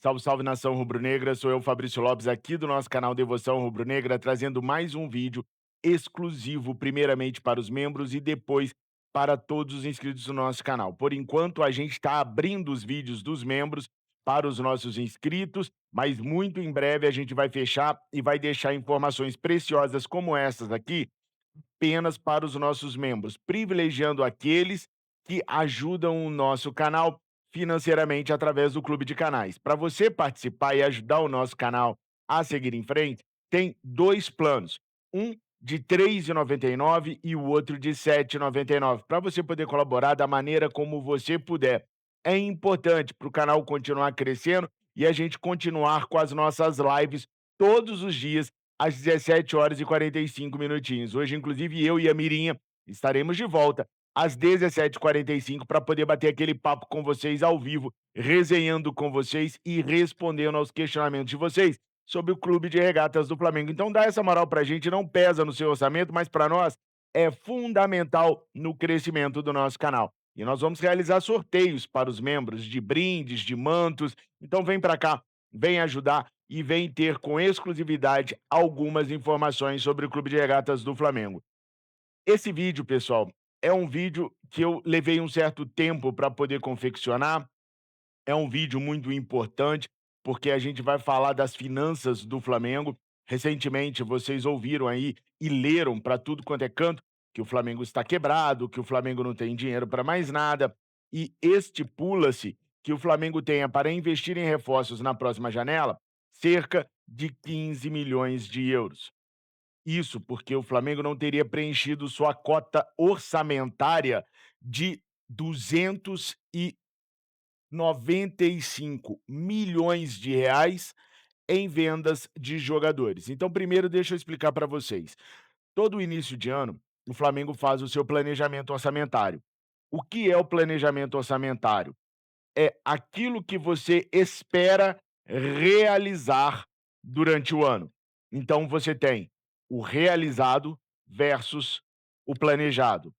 Salve, salve nação rubro-negra, sou eu, Fabrício Lopes, aqui do nosso canal Devoção Rubro-Negra, trazendo mais um vídeo exclusivo, primeiramente para os membros e depois para todos os inscritos do nosso canal. Por enquanto, a gente está abrindo os vídeos dos membros para os nossos inscritos, mas muito em breve a gente vai fechar e vai deixar informações preciosas como essas aqui apenas para os nossos membros, privilegiando aqueles que ajudam o nosso canal financeiramente através do Clube de Canais. Para você participar e ajudar o nosso canal a seguir em frente, tem 2 planos, um de R$ 3,99 e o outro de R$ 7,99, para você poder colaborar da maneira como você puder. É importante para o canal continuar crescendo e a gente continuar com as nossas lives todos os dias às 17h45 minutinhos. Hoje, inclusive, eu e a Mirinha estaremos de volta às 17h45 para poder bater aquele papo com vocês ao vivo, resenhando com vocês e respondendo aos questionamentos de vocês sobre o Clube de Regatas do Flamengo. Então dá essa moral pra gente, não pesa no seu orçamento, mas para nós é fundamental no crescimento do nosso canal. E nós vamos realizar sorteios para os membros de brindes, de mantos. Então vem para cá, vem ajudar e vem ter com exclusividade algumas informações sobre o Clube de Regatas do Flamengo. Esse vídeo, pessoal, é um vídeo que eu levei um certo tempo para poder confeccionar. É um vídeo muito importante, porque a gente vai falar das finanças do Flamengo. Recentemente, vocês ouviram aí e leram para tudo quanto é canto que o Flamengo está quebrado, que o Flamengo não tem dinheiro para mais nada, e estipula-se que o Flamengo tenha para investir em reforços na próxima janela cerca de 15 milhões de euros. Isso porque o Flamengo não teria preenchido sua cota orçamentária de 295 milhões de reais em vendas de jogadores. Então, primeiro, deixa eu explicar para vocês. Todo início de ano, o Flamengo faz o seu planejamento orçamentário. O que é o planejamento orçamentário? É aquilo que você espera realizar durante o ano. Então, você tem o realizado versus o planejado.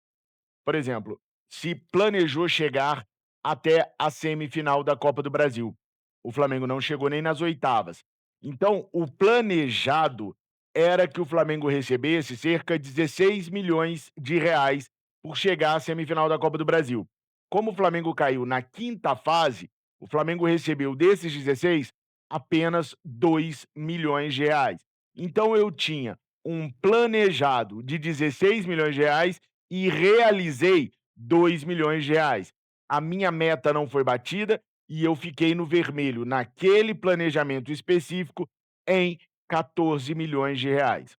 Por exemplo, se planejou chegar até a semifinal da Copa do Brasil. O Flamengo não chegou nem nas oitavas. Então, o planejado era que o Flamengo recebesse cerca de 16 milhões de reais por chegar à semifinal da Copa do Brasil. Como o Flamengo caiu na quinta fase, o Flamengo recebeu desses 16 apenas 2 milhões de reais. Então eu tinha um planejado de 16 milhões de reais e realizei 2 milhões de reais. A minha meta não foi batida e eu fiquei no vermelho naquele planejamento específico em 14 milhões de reais.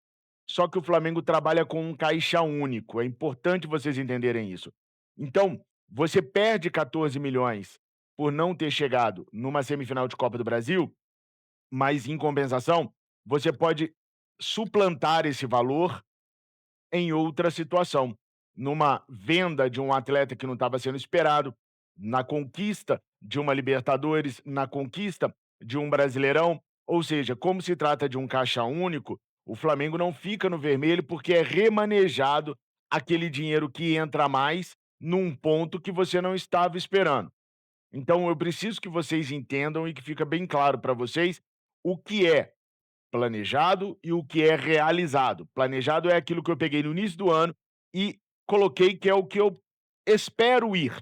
Só que o Flamengo trabalha com um caixa único, é importante vocês entenderem isso. Então, você perde 14 milhões por não ter chegado numa semifinal de Copa do Brasil, mas em compensação, você pode suplantar esse valor em outra situação, numa venda de um atleta que não estava sendo esperado, na conquista de uma Libertadores, na conquista de um Brasileirão, ou seja, como se trata de um caixa único, o Flamengo não fica no vermelho porque é remanejado aquele dinheiro que entra a mais num ponto que você não estava esperando. Então eu preciso que vocês entendam e que fica bem claro para vocês o que é planejado e o que é realizado. Planejado é aquilo que eu peguei no início do ano e coloquei que é o que eu espero ir.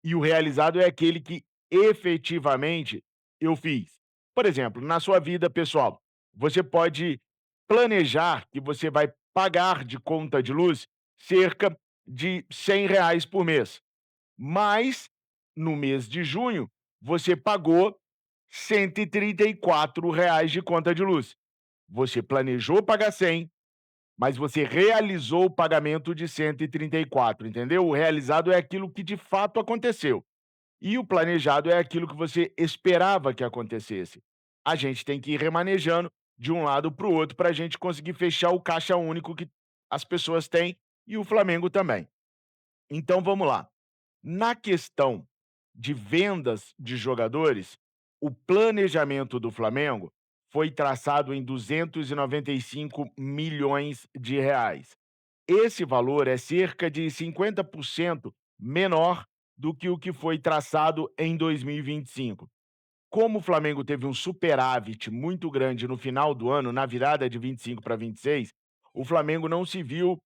E o realizado é aquele que efetivamente eu fiz. Por exemplo, na sua vida pessoal, você pode planejar que você vai pagar de conta de luz cerca de R$ 100 por mês. Mas, no mês de junho, você pagou R$ 134 de conta de luz. Você planejou pagar 100, mas você realizou o pagamento de 134, entendeu? O realizado é aquilo que de fato aconteceu. E o planejado é aquilo que você esperava que acontecesse. A gente tem que ir remanejando de um lado para o outro para a gente conseguir fechar o caixa único que as pessoas têm e o Flamengo também. Então vamos lá. Na questão de vendas de jogadores, o planejamento do Flamengo foi traçado em 295 milhões de reais. Esse valor é cerca de 50% menor do que o que foi traçado em 2025. como o Flamengo teve um superávit muito grande no final do ano, na virada de 25 para 26, o Flamengo não se viu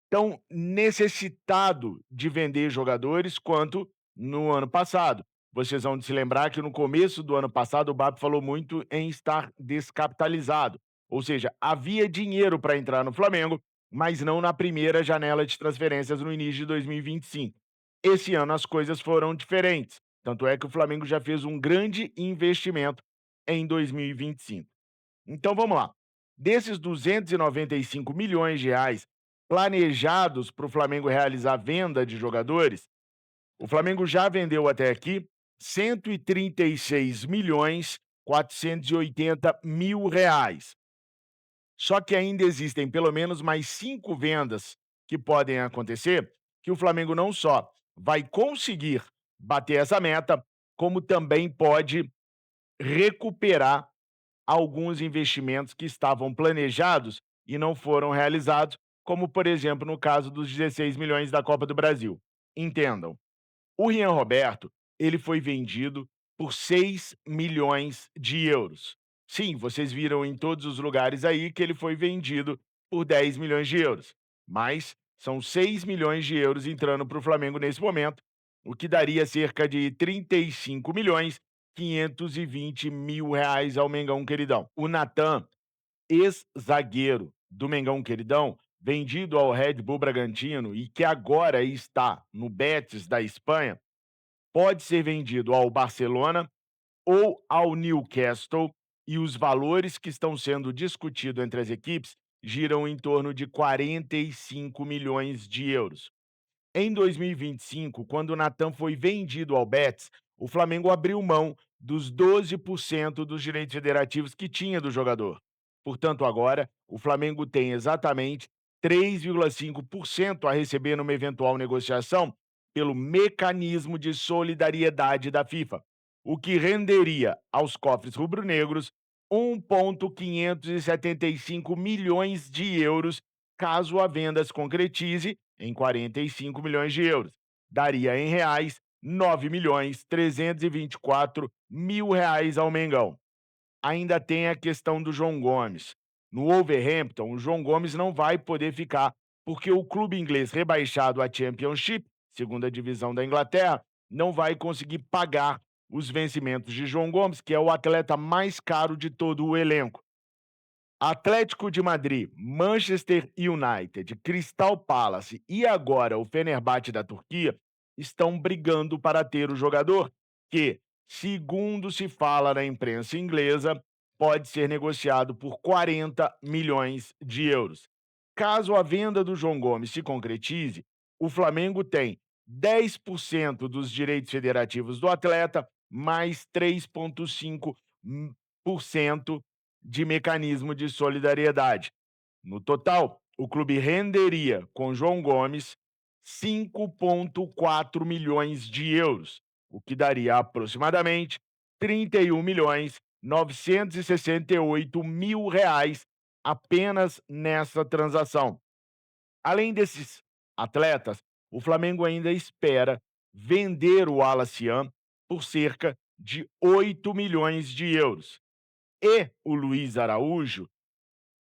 tão necessitado de vender jogadores quanto no ano passado. Vocês vão se lembrar que no começo do ano passado o BAP falou muito em estar descapitalizado, ou seja, havia dinheiro para entrar no Flamengo, mas não na primeira janela de transferências no início de 2025. Esse ano as coisas foram diferentes, tanto é que o Flamengo já fez um grande investimento em 2025. Então vamos lá. Desses 295 milhões de reais planejados para o Flamengo realizar venda de jogadores, o Flamengo já vendeu até aqui 136 milhões 480 mil reais. Só que ainda existem pelo menos mais 5 vendas que podem acontecer, que o Flamengo não só vai conseguir bater essa meta, como também pode recuperar alguns investimentos que estavam planejados e não foram realizados, como, por exemplo, no caso dos 16 milhões da Copa do Brasil. Entendam, o Rian Roberto, ele foi vendido por 6 milhões de euros. Sim, vocês viram em todos os lugares aí que ele foi vendido por 10 milhões de euros, mas são 6 milhões de euros entrando para o Flamengo nesse momento, o que daria cerca de 35 milhões 520 mil reais ao Mengão Queridão. O Natan, ex-zagueiro do Mengão Queridão, vendido ao Red Bull Bragantino e que agora está no Betis da Espanha, pode ser vendido ao Barcelona ou ao Newcastle, e os valores que estão sendo discutidos entre as equipes giram em torno de 45 milhões de euros. Em 2025, quando o Natan foi vendido ao Betis, o Flamengo abriu mão dos 12% dos direitos federativos que tinha do jogador. Portanto, agora, o Flamengo tem exatamente 3,5% a receber numa eventual negociação pelo mecanismo de solidariedade da FIFA, o que renderia aos cofres rubro-negros 1,575 milhões de euros caso a venda se concretize em 45 milhões de euros. Daria em reais 9 milhões 324 mil reais ao Mengão. Ainda tem a questão do João Gomes. No Wolverhampton, o João Gomes não vai poder ficar, porque o clube inglês rebaixado à Championship, segunda divisão da Inglaterra, não vai conseguir pagar os vencimentos de João Gomes, que é o atleta mais caro de todo o elenco. Atlético de Madrid, Manchester United, Crystal Palace e agora o Fenerbahçe da Turquia estão brigando para ter o jogador que, segundo se fala na imprensa inglesa, pode ser negociado por 40 milhões de euros. Caso a venda do João Gomes se concretize, o Flamengo tem 10% dos direitos federativos do atleta, mais 3,5% de mecanismo de solidariedade. No total, o clube renderia com João Gomes 5,4 milhões de euros, o que daria aproximadamente 31 milhões 968 mil reais apenas nessa transação. Além desses atletas, o Flamengo ainda espera vender o Alacian por cerca de 8 milhões de euros. E o Luiz Araújo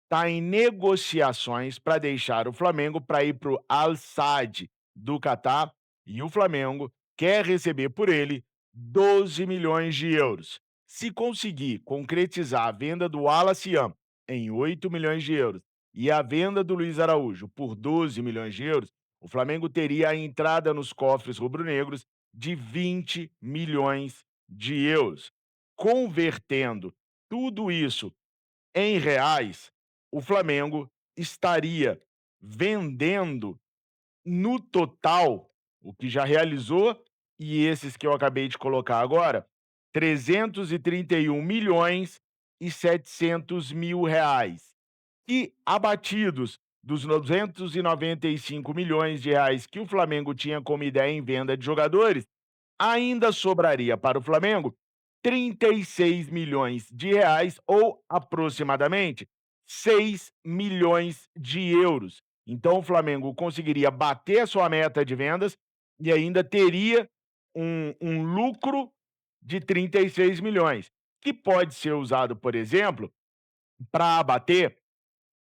está em negociações para deixar o Flamengo para ir para o Al Sadd do Catar, e o Flamengo quer receber por ele 12 milhões de euros. Se conseguir concretizar a venda do Alaciam em 8 milhões de euros e a venda do Luiz Araújo por 12 milhões de euros, o Flamengo teria a entrada nos cofres rubro-negros de 20 milhões de euros. Convertendo tudo isso em reais, o Flamengo estaria vendendo no total, o que já realizou e esses que eu acabei de colocar agora, 331 milhões e 700 mil reais. E abatidos dos 295 milhões de reais que o Flamengo tinha como ideia em venda de jogadores, ainda sobraria para o Flamengo 36 milhões de reais ou aproximadamente 6 milhões de euros. Então o Flamengo conseguiria bater a sua meta de vendas e ainda teria um lucro de 36 milhões, que pode ser usado, por exemplo, para abater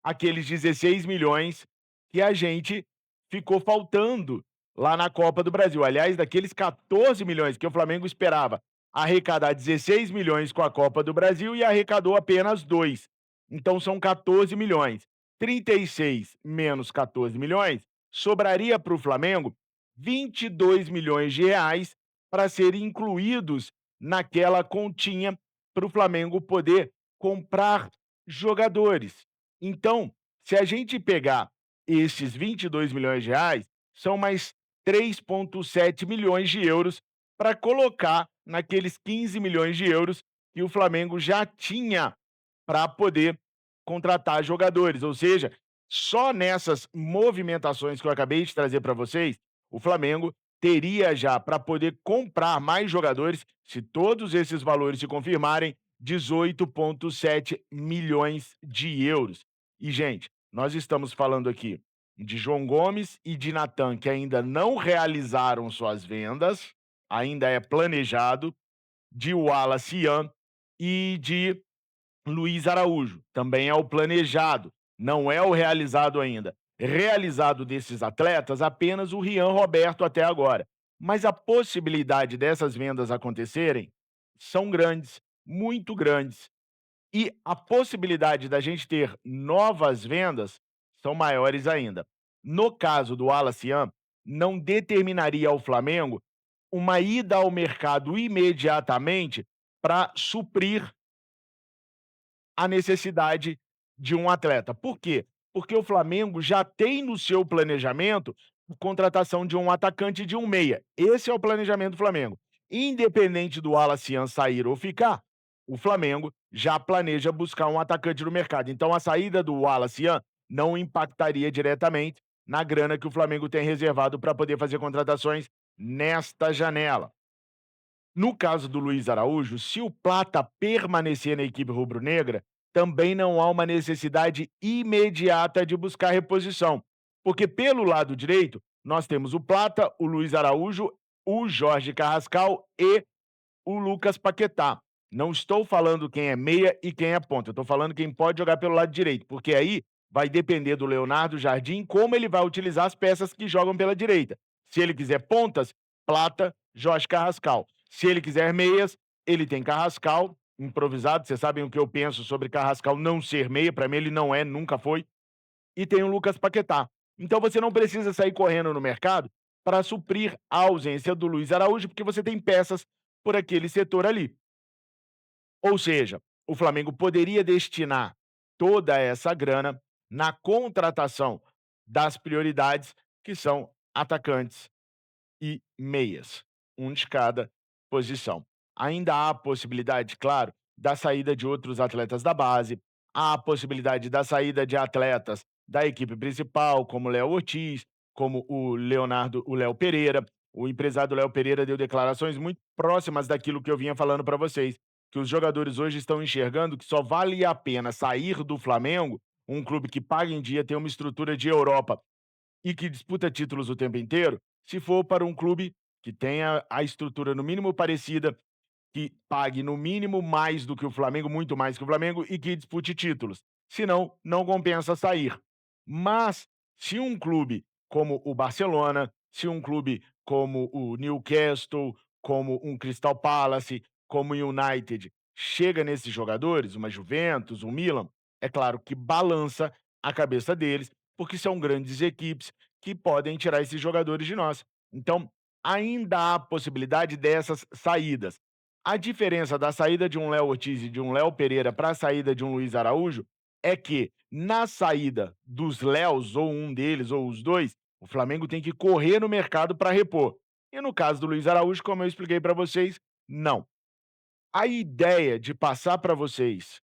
aqueles 16 milhões que a gente ficou faltando lá na Copa do Brasil. Aliás, daqueles 14 milhões que o Flamengo esperava arrecadar 16 milhões com a Copa do Brasil e arrecadou apenas 2. Então são 14 milhões. 36 menos 14 milhões, sobraria para o Flamengo 22 milhões de reais para serem incluídos naquela continha para o Flamengo poder comprar jogadores. Então, se a gente pegar esses 22 milhões de reais, são mais 3,7 milhões de euros para colocar naqueles 15 milhões de euros que o Flamengo já tinha para poder contratar jogadores. Ou seja, só nessas movimentações que eu acabei de trazer para vocês, o Flamengo teria já para poder comprar mais jogadores, se todos esses valores se confirmarem, 18,7 milhões de euros. E, gente, nós estamos falando aqui de João Gomes e de Natan, que ainda não realizaram suas vendas, ainda é planejado, de Wallace Ian e de Luiz Araújo, também é o planejado, não é o realizado ainda. Realizado desses atletas, apenas o Rian Roberto até agora. Mas a possibilidade dessas vendas acontecerem são grandes, muito grandes. E a possibilidade da gente ter novas vendas são maiores ainda. No caso do Alacian, não determinaria ao Flamengo uma ida ao mercado imediatamente para suprir a necessidade de um atleta. Por quê? Porque o Flamengo já tem no seu planejamento a contratação de um atacante e de um meia. Esse é o planejamento do Flamengo. Independente do Alacian sair ou ficar, o Flamengo já planeja buscar um atacante no mercado. Então a saída do Alacian não impactaria diretamente na grana que o Flamengo tem reservado para poder fazer contratações nesta janela. No caso do Luiz Araújo, se o Plata permanecer na equipe rubro-negra, também não há uma necessidade imediata de buscar reposição, porque pelo lado direito nós temos o Plata, o Luiz Araújo, o Jorge Carrascal e o Lucas Paquetá. Não estou falando quem é meia e quem é ponta, eu estou falando quem pode jogar pelo lado direito, porque aí vai depender do Leonardo Jardim como ele vai utilizar as peças que jogam pela direita. Se ele quiser pontas, Plata, Jorge Carrascal. Se ele quiser meias, ele tem Carrascal, improvisado. Vocês sabem o que eu penso sobre Carrascal não ser meia, para mim ele não é, nunca foi. E tem o Lucas Paquetá. Então você não precisa sair correndo no mercado para suprir a ausência do Luiz Araújo, porque você tem peças por aquele setor ali. Ou seja, o Flamengo poderia destinar toda essa grana na contratação das prioridades, que são atacantes e meias, um de cada posição. Ainda há a possibilidade, claro, da saída de outros atletas da base, há a possibilidade da saída de atletas da equipe principal, como Léo Ortiz, como o Léo Pereira. O empresário Léo Pereira deu declarações muito próximas daquilo que eu vinha falando para vocês, que os jogadores hoje estão enxergando que só vale a pena sair do Flamengo, um clube que paga em dia, tem uma estrutura de Europa e que disputa títulos o tempo inteiro, se for para um clube que tenha a estrutura no mínimo parecida, que pague no mínimo mais do que o Flamengo, muito mais que o Flamengo, e que dispute títulos. Senão, não compensa sair. Mas, se um clube como o Barcelona, se um clube como o Newcastle, como um Crystal Palace, como o United, chega nesses jogadores, uma Juventus, um Milan, é claro que balança a cabeça deles, porque são grandes equipes que podem tirar esses jogadores de nós. Então, ainda há possibilidade dessas saídas. A diferença da saída de um Léo Ortiz e de um Léo Pereira para a saída de um Luiz Araújo é que, na saída dos Léos, ou um deles, ou os dois, o Flamengo tem que correr no mercado para repor. E no caso do Luiz Araújo, como eu expliquei para vocês, não. A ideia de passar para vocês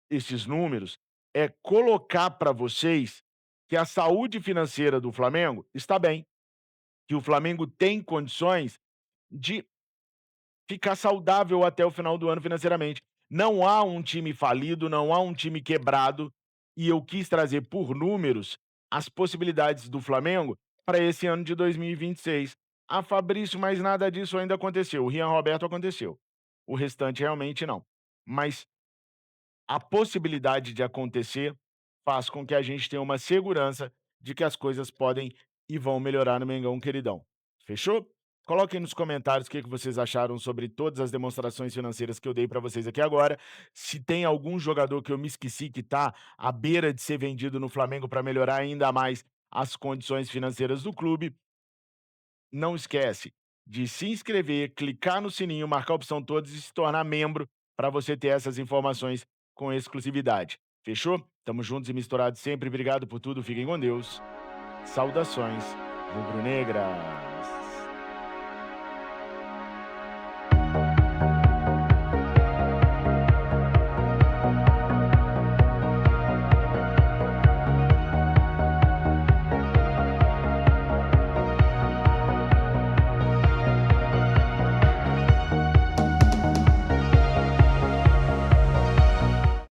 esses números é colocar para vocês que a saúde financeira do Flamengo está bem, que o Flamengo tem condições de ficar saudável até o final do ano financeiramente. Não há um time falido, não há um time quebrado, e eu quis trazer por números as possibilidades do Flamengo para esse ano de 2026. Ah, Fabrício, mas nada disso ainda aconteceu. O Rian Roberto aconteceu. o restante realmente não. Mas a possibilidade de acontecer faz com que a gente tenha uma segurança de que as coisas podem e vão melhorar no Mengão queridão. Fechou? Coloquem nos comentários o que que vocês acharam sobre todas as demonstrações financeiras que eu dei para vocês aqui agora. Se tem algum jogador que eu me esqueci que está à beira de ser vendido no Flamengo para melhorar ainda mais as condições financeiras do clube, não esquece de se inscrever, clicar no sininho, marcar a opção todos e se tornar membro para você ter essas informações com exclusividade. Fechou? Tamo juntos e misturados sempre. Obrigado por tudo. Fiquem com Deus. Saudações rubro-negra.